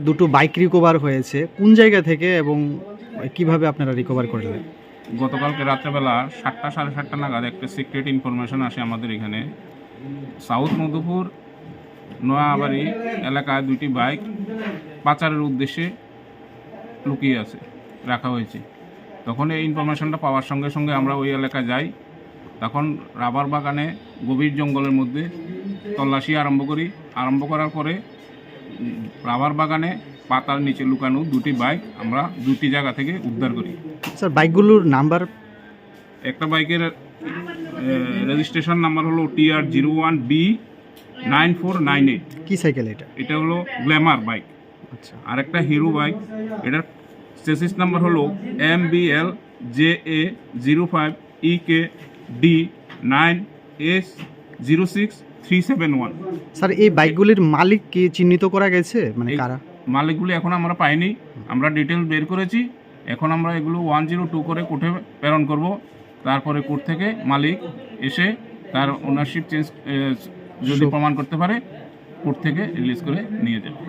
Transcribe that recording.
দুটো bike recover হয়েছে, কোন জায়গা থেকে এবং কিভাবে আপনারা রিকভার করলেন? গতকালকে রাত্রেবেলা 7টা সাড়ে 7টা নাগাদ একটা সিক্রেট ইনফরমেশন আসে আমাদের এখানে। সাউথ মধুপুর নোয়াবাড়ি এলাকায় দুইটি বাইক পাচারের উদ্দেশ্যে লুকিয়ে আছে, রাখা হয়েছে। তখন এই ইনফরমেশনটা পাওয়ার সঙ্গে সঙ্গে আমরা ওই এলাকায় যাই। তখন রাবার বাগানে গভীর জঙ্গলের মধ্যে তল্লাশি আরম্ভ করার পরে রাবার বাগানে পাতার নিচে লুকানো দুটি বাইক আমরা দুটি জায়গা থেকে উদ্ধার করি। স্যার, বাইকগুলোর নাম্বার? একটা বাইকের রেজিস্ট্রেশন নাম্বার হলো TR01B9498। কি সাইকেল এটা? এটা হলো গ্ল্যামার বাইক। আচ্ছা। আর একটা হিরো বাইক, এটার চেসিস নাম্বার হলো MBLJA05EKD9S06371। স্যার, এই বাইকগুলির মালিক কি চিহ্নিত করা গেছে, মানে কারা? মালিকগুলো এখন আমরা পাইনি, আমরা ডিটেল বের করেছি। এখন আমরা এগুলো 102 করে কোর্টে প্রেরণ করব। তারপরে কোর্ট থেকে মালিক এসে তার ওনারশিপ চেঞ্জ যদি প্রমাণ করতে পারে, কোর্ট থেকে রিলিজ করে নিয়ে যাবে।